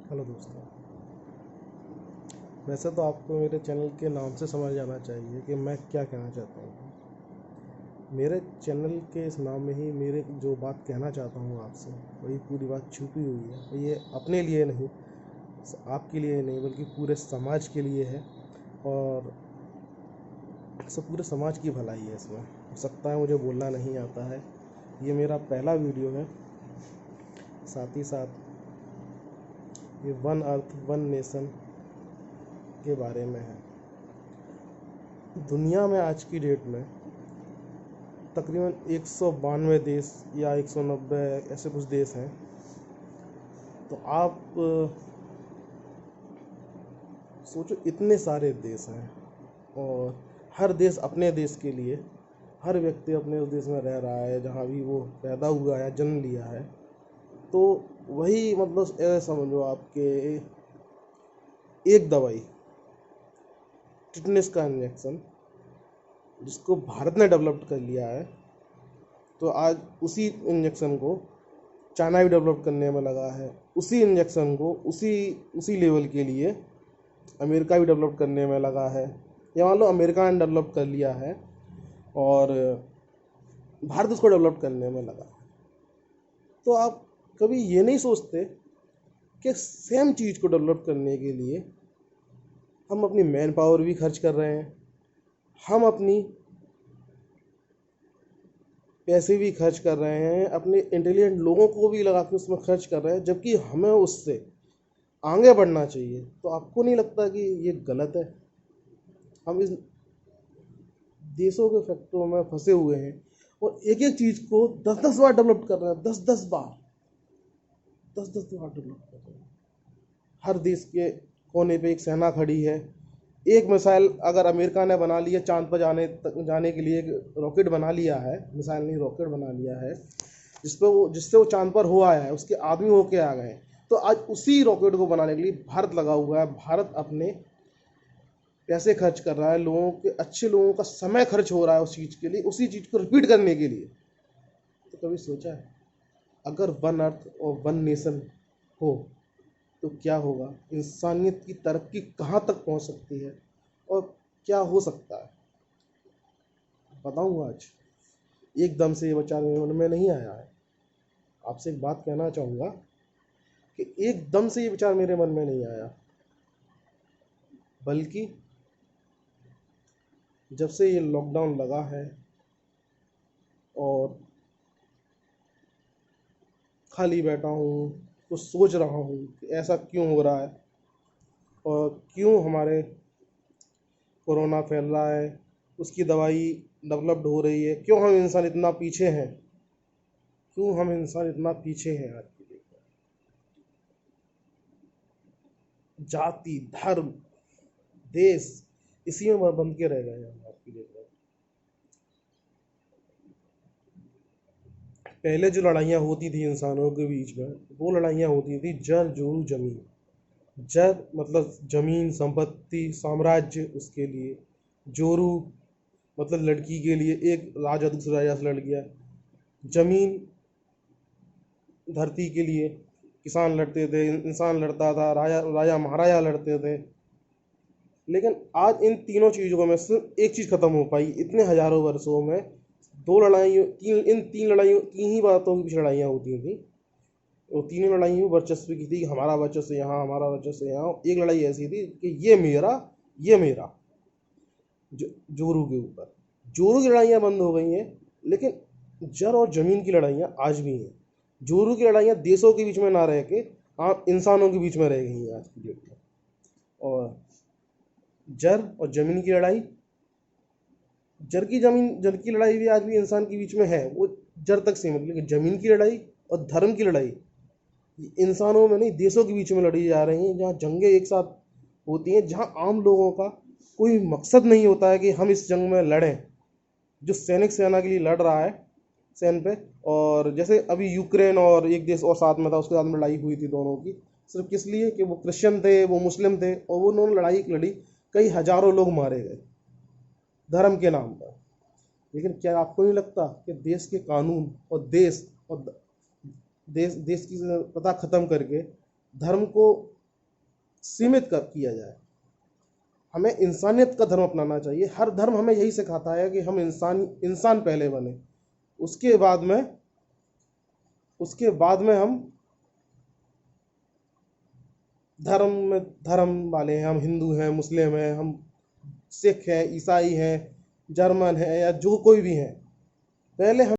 Hello दोस्तों। वैसे तो आपको मेरे चैनल के नाम से समझ जाना चाहिए कि मैं क्या कहना चाहता हूँ। मेरे चैनल के इस नाम में ही मेरे जो बात कहना चाहता हूँ आपसे, वही पूरी बात छुपी हुई है। और ये अपने लिए नहीं, आपके लिए नहीं, बल्कि पूरे समाज के लिए है। और सब पूरे समाज की भलाई है इसमें। हो सकता है मुझे बोलना नहीं आता है, ये मेरा पहला वीडियो है। साथ ही साथ ये वन अर्थ वन नेशन के बारे में है। दुनिया में आज की डेट में तकरीबन 192 देश या 190 ऐसे कुछ देश हैं। तो आप सोचो, इतने सारे देश हैं और हर देश अपने देश के लिए, हर व्यक्ति अपने उस देश में रह रहा है जहाँ भी वो पैदा हुआ है, जन्म लिया है। तो वही मतलब समझो आपके एक दवाई, टिटनेस का इंजेक्शन, जिसको भारत ने डेवलप कर लिया है, तो आज उसी इंजेक्शन को चाइना भी डेवलप करने में लगा है। उसी इंजेक्शन को उसी उसी लेवल के लिए अमेरिका भी डेवलप करने में लगा है। या मान लो अमेरिका ने डेवलप कर लिया है और भारत उसको डेवलप करने में लगा। तो आप कभी ये नहीं सोचते कि सेम चीज़ को डेवलप करने के लिए हम अपनी मैन पावर भी खर्च कर रहे हैं, हम अपनी पैसे भी खर्च कर रहे हैं, अपने इंटेलिजेंट लोगों को भी लगा के उसमें खर्च कर रहे हैं, जबकि हमें उससे आगे बढ़ना चाहिए। तो आपको नहीं लगता कि ये गलत है? हम इस देशों के फैक्टरों में फंसे हुए हैं और एक एक चीज़ को 10-10 बार डेवलप कर रहे हैं। 10-10 बार, 10-10 बार डेवलप कर रहे हैं। हर देश के कोने पे एक सेना खड़ी है। एक मिसाइल अगर अमेरिका ने बना लिया, चांद पर जाने के लिए एक रॉकेट बना लिया है, मिसाइल नहीं रॉकेट बना लिया है, जिससे वो चांद पर हो आया है, उसके आदमी होके आ गए। तो आज उसी रॉकेट को बनाने के लिए भारत लगा हुआ है। भारत अपने पैसे खर्च कर रहा है, लोगों के, अच्छे लोगों का समय खर्च हो रहा है उस चीज़ के लिए, उसी चीज़ को रिपीट करने के लिए। तो कभी सोचा है अगर वन अर्थ और वन नेशन हो तो क्या होगा? इंसानियत की तरक्की कहाँ तक पहुँच सकती है और क्या हो सकता है? बताऊँ आज? एकदम से ये विचार मेरे मन में नहीं आया है। आपसे एक बात कहना चाहूँगा कि एकदम से ये विचार मेरे मन में नहीं आया, बल्कि जब से ये लॉकडाउन लगा है और खाली बैठा हूँ तो सोच रहा हूँ कि ऐसा क्यों हो रहा है और क्यों हमारे कोरोना फैल रहा है, उसकी दवाई डेवलप्ड हो रही है, क्यों हम इंसान इतना पीछे हैं, क्यों हम इंसान इतना पीछे हैं आज की डेट में। जाति, धर्म, देश, इसी में बंध के रह गए हैं हम आज की डेट में। पहले जो लड़ाइयाँ होती थी इंसानों के बीच में, वो लड़ाइयाँ होती थी जर जोरू जमीन। जर मतलब जमीन, संपत्ति, साम्राज्य, उसके लिए। जोरू मतलब लड़की के लिए, एक राजा दूसरे राजा से लड़ गया। जमीन, धरती के लिए किसान लड़ते थे, इंसान लड़ता था, राजा राजा महाराजा लड़ते थे। लेकिन आज इन तीनों चीज़ों में सिर्फ एक चीज़ खत्म हो पाई इतने हजारों वर्षों में। दो लड़ाइयों, तीन लड़ाइयों, तीन ही बातों की पीछे लड़ाइयाँ होती थी। वो तीनों लड़ाइयों वर्चस्व की थी, हमारा वर्चस्व यहाँ, हमारा वर्चस्व यहाँ। एक लड़ाई ऐसी थी कि ये मेरा, जोरू के ऊपर। जोरू की लड़ाइयाँ बंद हो गई हैं, लेकिन जर और जमीन की लड़ाइयाँ आज भी हैं। जोरू की लड़ाइयाँ देशों के बीच में ना रह के आप इंसानों के बीच में रह गई हैं आज की डेट में। और जर और जमीन की लड़ाई, जर की लड़ाई भी आज भी इंसान के बीच में है, वो जर तक सीमित। लेकिन जमीन की लड़ाई और धर्म की लड़ाई इंसानों में नहीं, देशों के बीच में लड़ी जा रही हैं, जहाँ जंगें एक साथ होती हैं, जहाँ आम लोगों का कोई मकसद नहीं होता है कि हम इस जंग में लड़ें। जो सैनिक सेना के लिए लड़ रहा है सैन पे, और जैसे अभी यूक्रेन और एक देश और साथ में था, उसके साथ में लड़ाई हुई थी दोनों की, सिर्फ किस लिए कि वो क्रिश्चियन थे, वो मुस्लिम थे, और वो दोनों लड़ाई लड़ी, कई हजारों लोग मारे गए धर्म के नाम पर। लेकिन क्या आपको नहीं लगता कि देश के कानून और देश की प्रथा खत्म करके धर्म को सीमित कर किया जाए। हमें इंसानियत का धर्म अपनाना चाहिए। हर धर्म हमें यही सिखाता है कि हम इंसान पहले बने, उसके बाद में हम धर्म वाले हैं। हम हिंदू हैं, मुस्लिम हैं, हम सिख हैं, ईसाई हैं, जर्मन हैं, या जो कोई भी हैं, पहले हम